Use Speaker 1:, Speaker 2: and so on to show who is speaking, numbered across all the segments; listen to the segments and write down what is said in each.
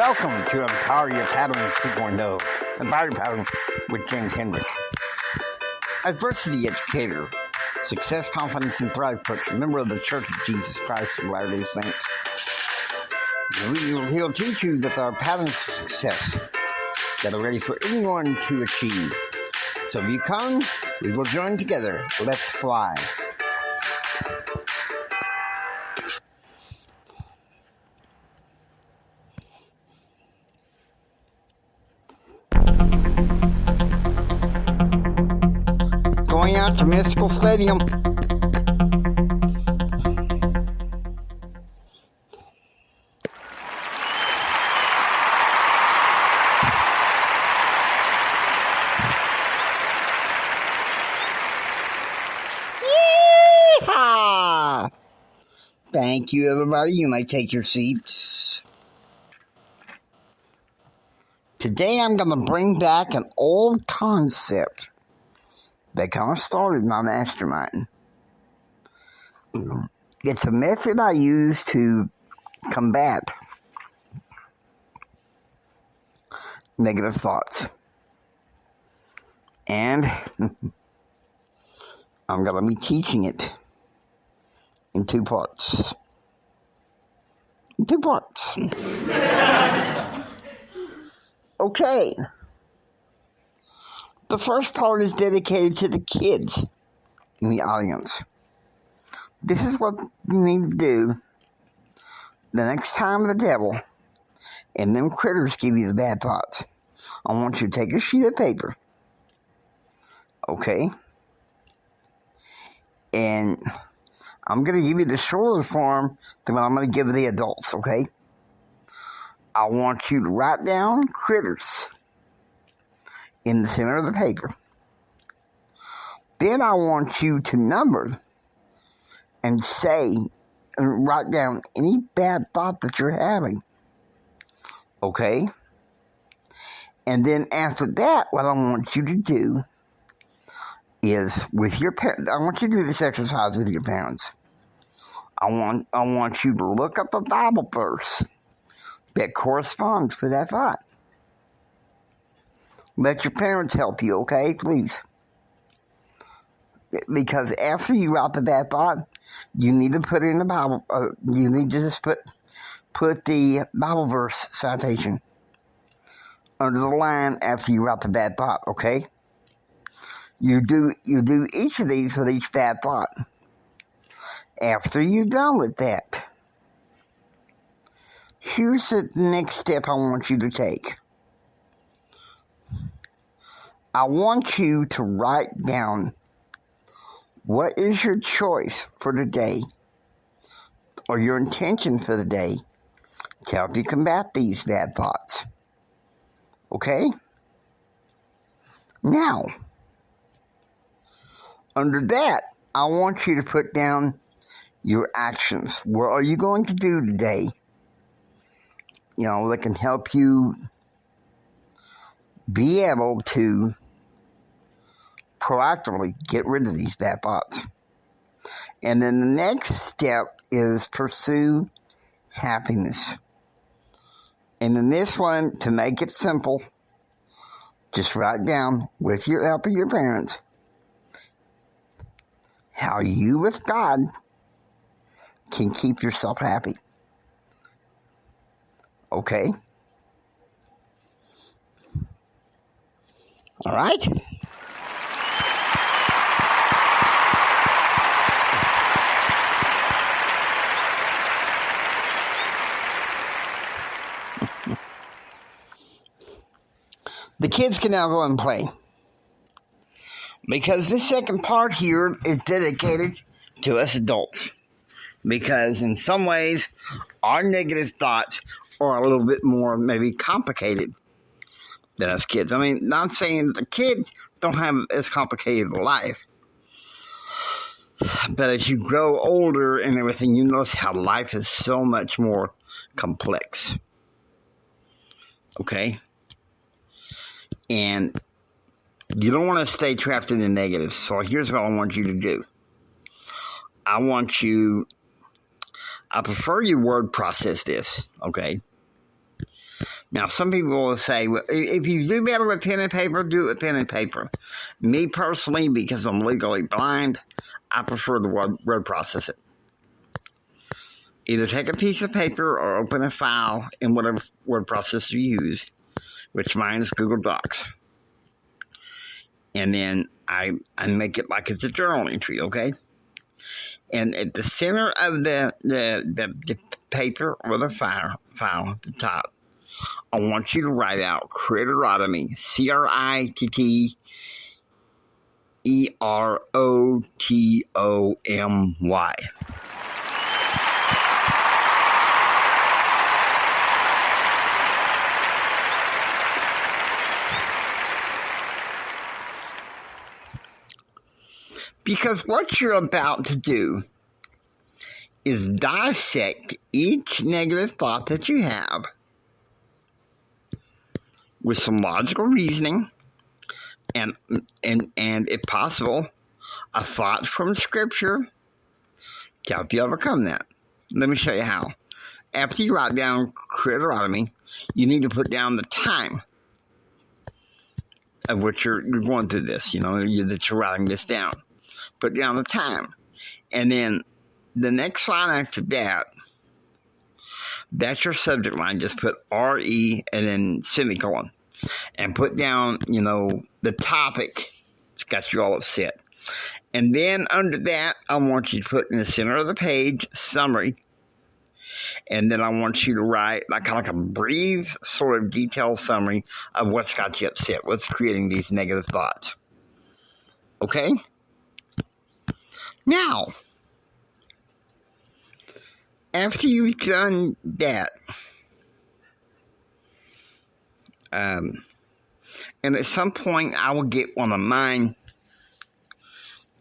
Speaker 1: Welcome to Empower Your Pattern 2.0, Empower Your Pattern with James Hendrick. Adversity educator, success, confidence, and thrive coach, member of the Church of Jesus Christ of Latter-day Saints. He'll teach you that there are patterns of success that are ready for anyone to achieve. So if you come, we will join together. Let's fly. Going out to Mystical Stadium. Yeehaw! Thank you, everybody. You may take your seats. Today I'm going to bring back an old concept that kind of started my mastermind. It's a method I use to combat negative thoughts. And I'm going to be teaching it in two parts. Okay. The first part is dedicated to the kids in the audience. This is what you need to do the next time the devil and them critters give you the bad thoughts. I want you to take a sheet of paper, okay? And I'm going to give you the shorter form than what I'm going to give the adults, okay? I want you to write down critters in the center of the paper. Then I want you to number and write down any bad thought that you're having. Okay? And then after that, what I want you to do is with your parents, I want you to do this exercise with your parents. I want you to look up a Bible verse that corresponds with that thought. Let your parents help you, okay? Please. Because after you write the bad thought, you need to put in the Bible. You need to just put the Bible verse citation under the line after you write the bad thought, okay? You do each of these with each bad thought. After you're done with that, here's the next step I want you to take. I want you to write down what is your choice for the day or your intention for the day to help you combat these bad thoughts. Okay? Now, under that, I want you to put down your actions. What are you going to do today? That can help you be able to proactively get rid of these bad thoughts. And then the next step is pursue happiness. And in this one, to make it simple, just write down, with your help of your parents, how you with God can keep yourself happy. Okay? All right? The kids can now go and play. Because this second part here is dedicated to us adults. Because in some ways, our negative thoughts are a little bit more maybe complicated than us kids. I mean, not saying the kids don't have as complicated a life. But as you grow older and everything, you notice how life is so much more complex. Okay? And you don't want to stay trapped in the negative. So here's what I want you to do. I prefer you word process this, okay? Now, some people will say, well, if you do better with pen and paper, do it with pen and paper. Me personally, because I'm legally blind, I prefer the word processor. Either take a piece of paper or open a file in whatever word processor you use, which mine is Google Docs. And then I make it like it's a journal entry, okay? And at the center of the paper or the file at the top, I want you to write out Critterotomy, Critterotomy. Because what you're about to do is dissect each negative thought that you have with some logical reasoning and if possible, a thought from Scripture to help you overcome that. Let me show you how. After you write down Critterotomy, you need to put down the time of which you're going through this, that you're writing this down. Put down the time. And then the next line after that, that's your subject line. Just put RE and then semicolon. And put down, the topic. It's got you all upset. And then under that, I want you to put in the center of the page, summary. And then I want you to write kind of like a brief, sort of detailed summary of what's got you upset, what's creating these negative thoughts. Okay? Now, after you've done that, and at some point I will get one of mine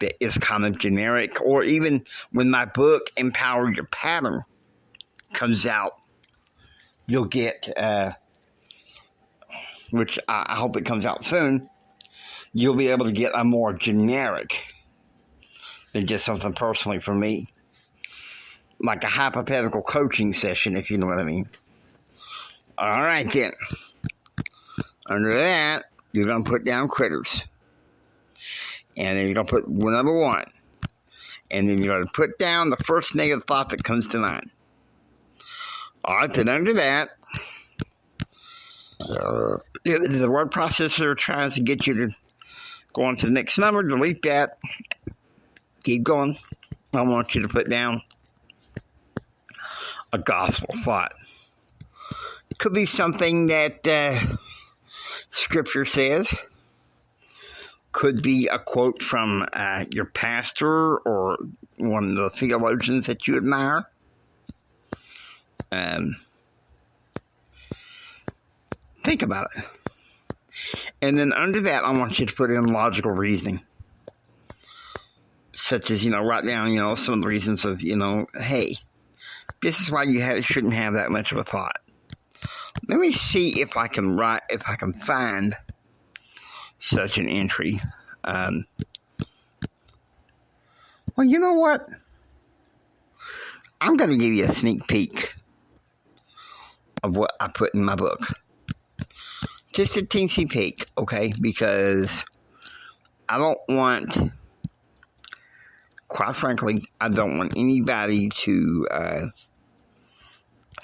Speaker 1: that is kind of generic, or even when my book, Empower Your Pattern, comes out, you'll get, which I hope it comes out soon, you'll be able to get a more generic than just something personally for me. Like a hypothetical coaching session, if you know what I mean. All right, then. Under that, you're going to put down critters. And then you're going to put number 1. And then you're going to put down the first negative thought that comes to mind. All right, then under that, the word processor tries to get you to go on to the next number, delete that, keep going. I want you to put down a gospel thought. It could be something that Scripture says. Could be a quote from your pastor or one of the theologians that you admire. Think about it. And then under that, I want you to put in logical reasoning. Such as, write down, some of the reasons of, hey, this is why you shouldn't have that much of a thought. Let me see if I can find such an entry. Well, you know what? I'm going to give you a sneak peek of what I put in my book. Just a teensy peek, okay? Because I don't want, quite frankly, I don't want anybody to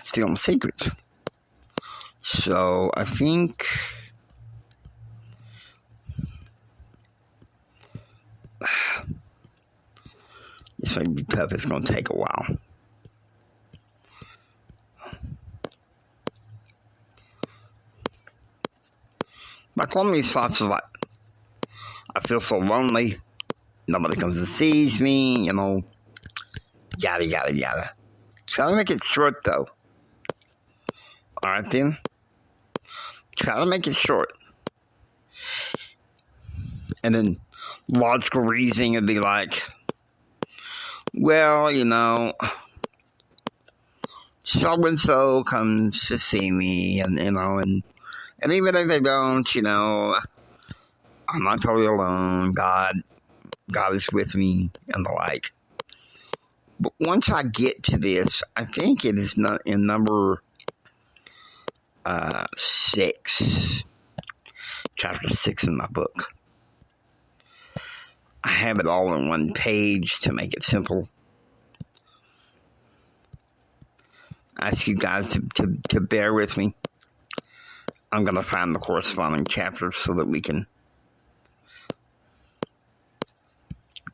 Speaker 1: steal my secrets. So I think this might be tough. It's going to take a while. Like one of these thoughts is like, I feel so lonely. Nobody comes and sees me, yada, yada, yada. Try to make it short, though. Alright, then. Try to make it short. And then logical reasoning would be like, well, so-and-so comes to see me, and even if they don't, I'm not totally alone. God is with me, and the like. But once I get to this, I think it is not in number 6. Chapter 6 in my book. I have it all on one page to make it simple. I ask you guys to bear with me. I'm going to find the corresponding chapters so that we can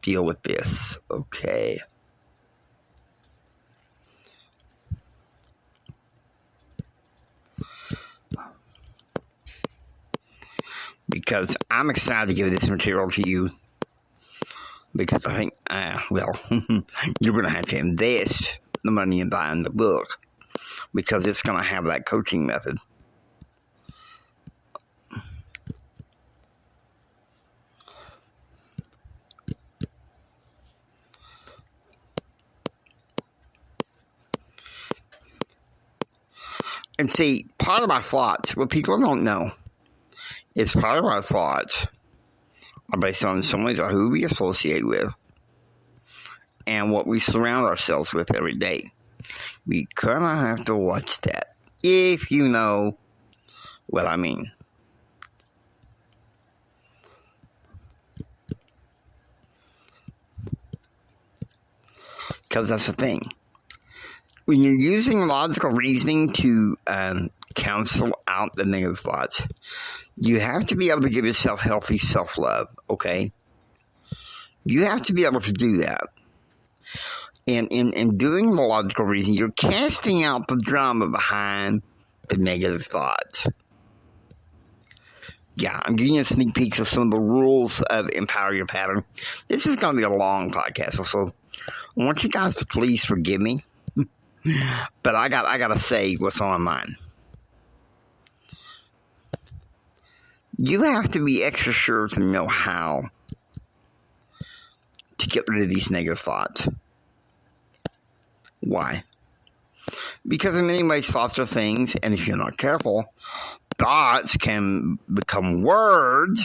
Speaker 1: deal with this. Okay. Because I'm excited to give this material to you. Because I think, you're going to have to invest the money in buying the book. Because it's going to have that coaching method. And see, part of our thoughts, what people don't know, is part of our thoughts are based on someone or who we associate with and what we surround ourselves with every day. We kind of have to watch that, if you know what I mean. Because that's the thing. When you're using logical reasoning to cancel out the negative thoughts, you have to be able to give yourself healthy self-love, okay? You have to be able to do that. And in doing the logical reasoning, you're casting out the drama behind the negative thoughts. Yeah, I'm giving you a sneak peek of some of the rules of Empower Your Pattern. This is going to be a long podcast, so I want you guys to please forgive me. But I got to say what's on my mind. You have to be extra sure to know how to get rid of these negative thoughts. Why? Because in many ways, thoughts are things, and if you're not careful, thoughts can become words,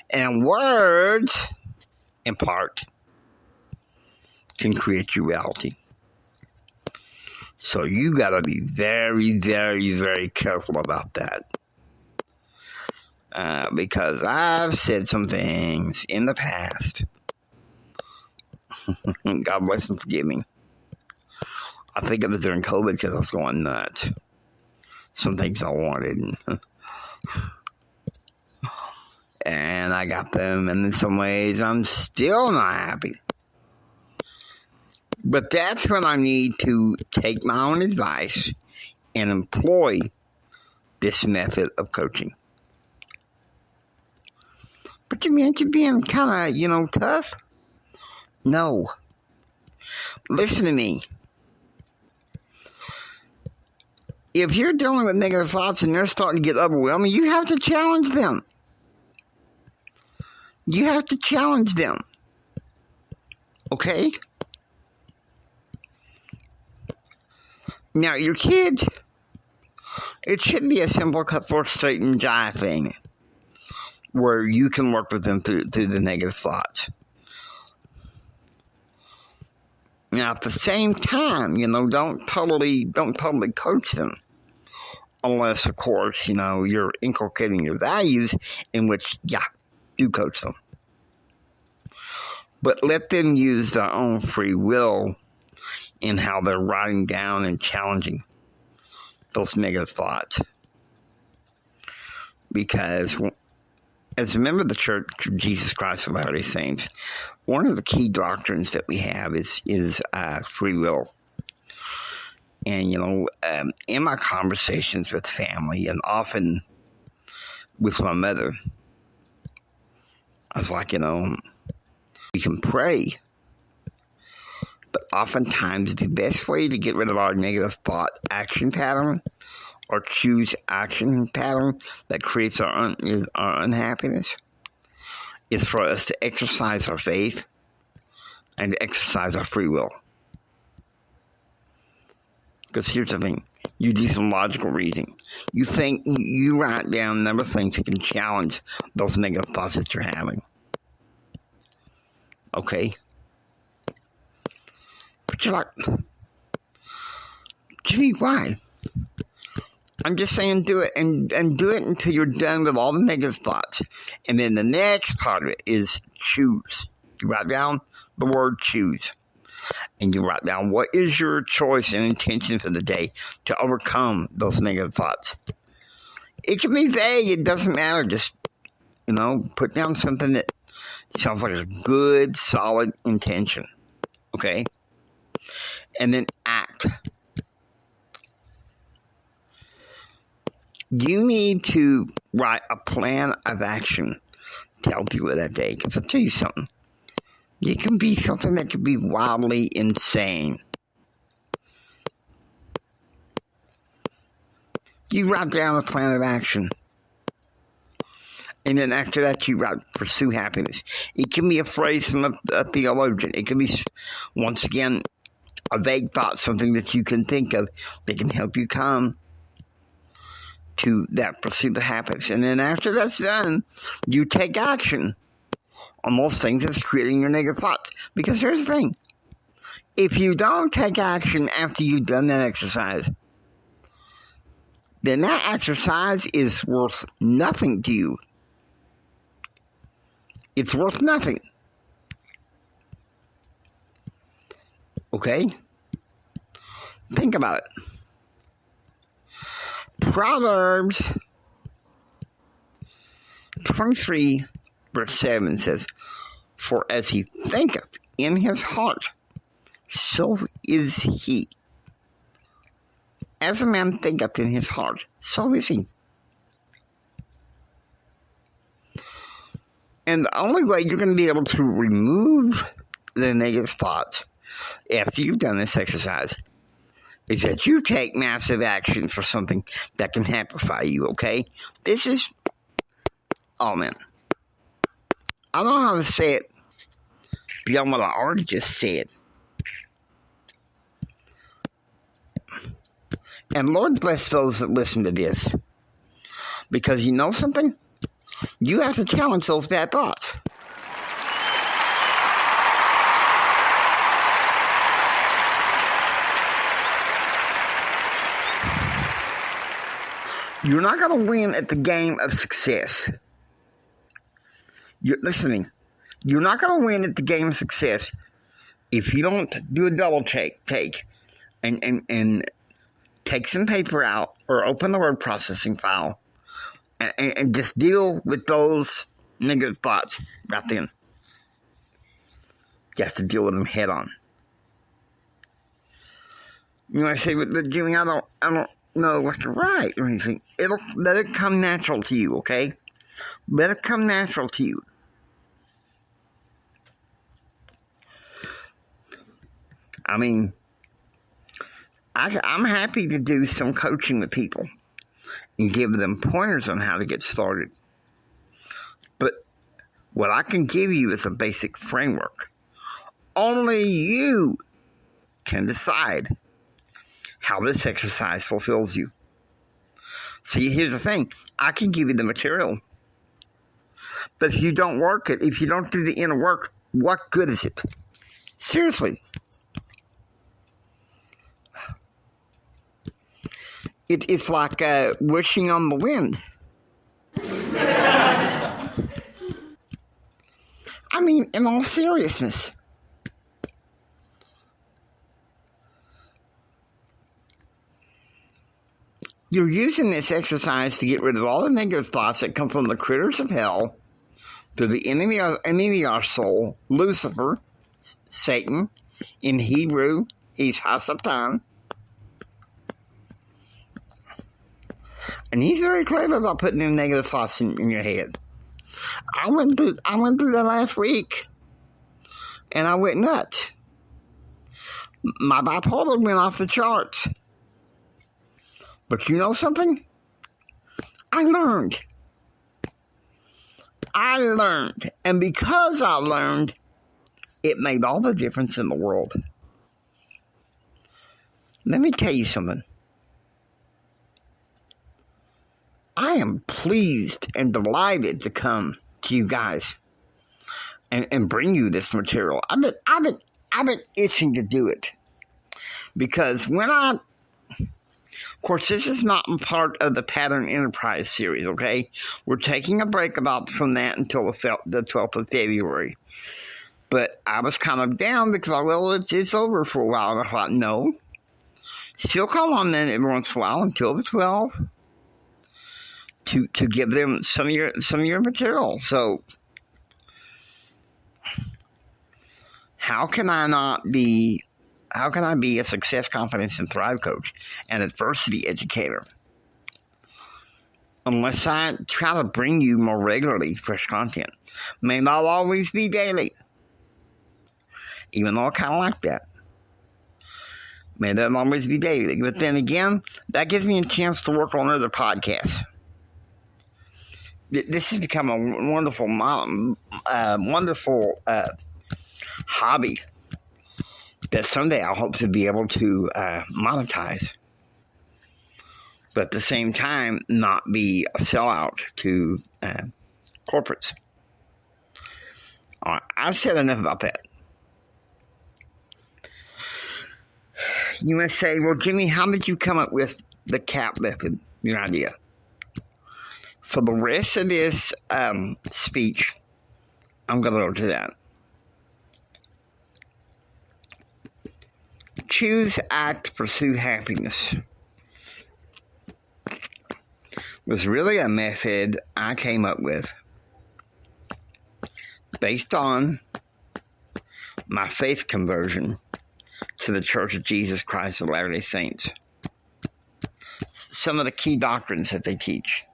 Speaker 1: and words, in part, can create your reality. So you got to be very, very, very careful about that. Because I've said some things in the past. God bless and forgive me. I think it was during COVID because I was going nuts. Some things I wanted. And I got them. And in some ways, I'm still not happy. But that's when I need to take my own advice and employ this method of coaching. But you mean you're being kind of, tough? No. Listen to me. If you're dealing with negative thoughts and they're starting to get overwhelming, you have to challenge them. You have to challenge them. Okay? Now, your kids, it should be a simple cut, fork, straight, and jive thing where you can work with them through the negative thoughts. Now, at the same time, don't totally coach them. Unless, of course, you're inculcating your values in which, do coach them. But let them use their own free will in how they're writing down and challenging those negative thoughts. Because as a member of the Church of Jesus Christ of Latter-day Saints, one of the key doctrines that we have is free will. And, in my conversations with family and often with my mother, I was like, we can pray. But oftentimes the best way to get rid of our negative thought action pattern or choose action pattern that creates our unhappiness is for us to exercise our faith and to exercise our free will. Because here's the thing. You do some logical reasoning. You write down a number of things that can challenge those negative thoughts that you're having. Okay? But you're like, Jimmy, why? I'm just saying do it and do it until you're done with all the negative thoughts. And then the next part of it is choose. You write down the word choose. And you write down what is your choice and intention for the day to overcome those negative thoughts. It can be vague. It doesn't matter. Just, put down something that sounds like a good, solid intention. Okay? And then act. You need to write a plan of action to help you with that day. Because I'll tell you something. It can be something that can be wildly insane. You write down a plan of action. And then after that, you write pursue happiness. It can be a phrase from a theologian. It can be, once again, a vague thought, something that you can think of that can help you come to that pursuit of happiness. And then after that's done, you take action on those things that's creating your negative thoughts. Because here's the thing. If you don't take action after you've done that exercise, then that exercise is worth nothing to you. It's worth nothing. Okay? Think about it. Proverbs 23, verse 7 says, "For as he thinketh in his heart, so is he." As a man thinketh in his heart, so is he. And the only way you're going to be able to remove the negative thoughts after you've done this exercise is that you take massive action for something that can amplify you, okay? This is, oh man, I don't know how to say it beyond what I already just said. And Lord bless those that listen to this. Because you know something? You have to challenge those bad thoughts. You're not going to win at the game of success. You're listening. You're not going to win at the game of success if you don't do a double take and take some paper out or open the word processing file and just deal with those negative thoughts right then. You have to deal with them head on. You might say, but Jimmy, I don't know what to write or anything. Let it come natural to you, okay? Let it come natural to you. I mean, I'm happy to do some coaching with people and give them pointers on how to get started. But what I can give you is a basic framework. Only you can decide how this exercise fulfills you. See, here's the thing. I can give you the material. But if you don't work it, if you don't do the inner work, what good is it? Seriously. It's like wishing on the wind. I mean, in all seriousness. You're using this exercise to get rid of all the negative thoughts that come from the critters of hell, to the enemy of our soul, Lucifer, Satan. In Hebrew, he's Hasatan. And he's very clever about putting in negative thoughts in your head. I went through that last week, and I went nuts. My bipolar went off the charts. But you know something? I learned. And because I learned, it made all the difference in the world. Let me tell you something. I am pleased and delighted to come to you guys and bring you this material. I've been itching to do it, because when I Of course, this is not part of the Pattern Enterprise series, okay? We're taking a break from that until the 12th of February. But I was kind of down because it's over for a while. And I thought, no, still come on then every once in a while until the 12th to give them some of your material. So how can I be a success, confidence, and thrive coach and adversity educator unless I try to bring you more regularly fresh content? May not always be daily, even though I kind of like that. May not always be daily. But then again, that gives me a chance to work on other podcasts. This has become a wonderful hobby that someday I hope to be able to monetize. But at the same time, not be a sellout to corporates. All right, I've said enough about that. You must say, well, Jimmy, how did you come up with the CAP method, your idea? For the rest of this speech, I'm going to go to that. Choose, act, pursue happiness was really a method I came up with based on my faith conversion to the Church of Jesus Christ of Latter-day Saints. Some of the key doctrines that they teach.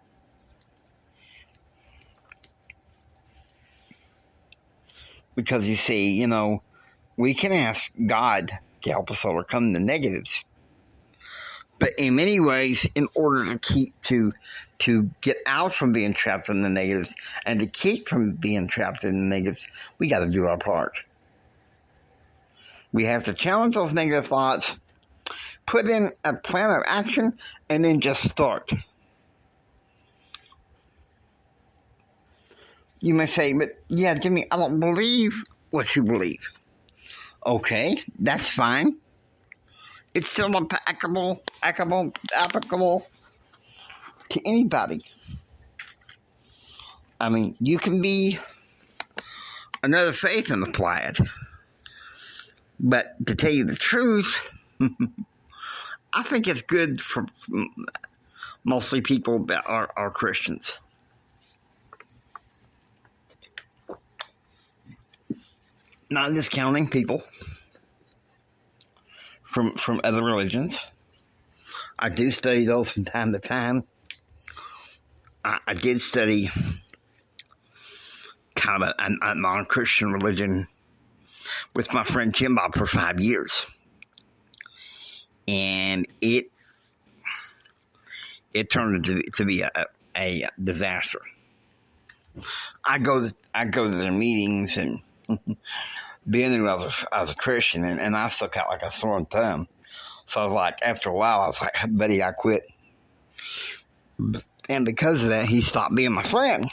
Speaker 1: Because you see, we can ask God to help us overcome the negatives. But in many ways, in order to get out from being trapped in the negatives and to keep from being trapped in the negatives, we got to do our part. We have to challenge those negative thoughts, put in a plan of action, and then just start. You may say, but yeah, Jimmy, I don't believe what you believe. Okay, that's fine. It's still applicable to anybody. I mean, you can be another faith and apply it. But to tell you the truth, I think it's good for mostly people that are Christians. Not discounting people from other religions. I do study those from time to time. I did study kind of a non-Christian religion with my friend Jim Bob for 5 years. And it turned to be a disaster. I go to their meetings and being there as a Christian, and I stuck out like a sore thumb. So I was like, after a while, I was like, buddy, I quit. And because of that, he stopped being my friend.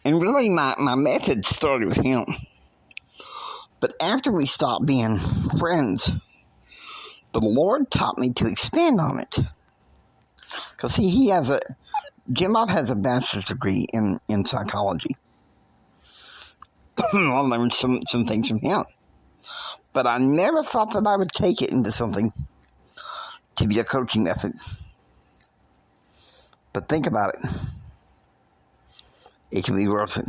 Speaker 1: And really, my method started with him. But after we stopped being friends, the Lord taught me to expand on it. Because see, Jim Bob has a bachelor's degree in psychology. I learned some things from him. But I never thought that I would take it into something to be a coaching method. But think about it. It can be worth it.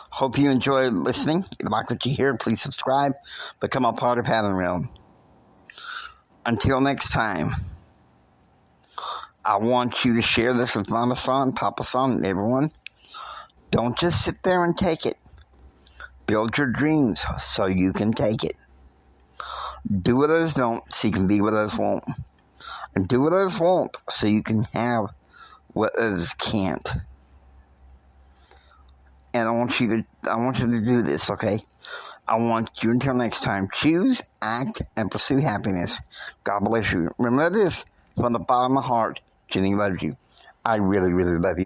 Speaker 1: Hope you enjoyed listening. If you like what you hear, please subscribe. Become a part of Pattern Realm. Until next time, I want you to share this with Mama Son, Papa Son, and everyone. Don't just sit there and take it. Build your dreams so you can take it. Do what others don't so you can be what others won't. And do what others won't so you can have what others can't. And I want you to do this, okay? I want you, until next time, choose, act, and pursue happiness. God bless you. Remember this, from the bottom of my heart, Jenny loves you. I really, really love you.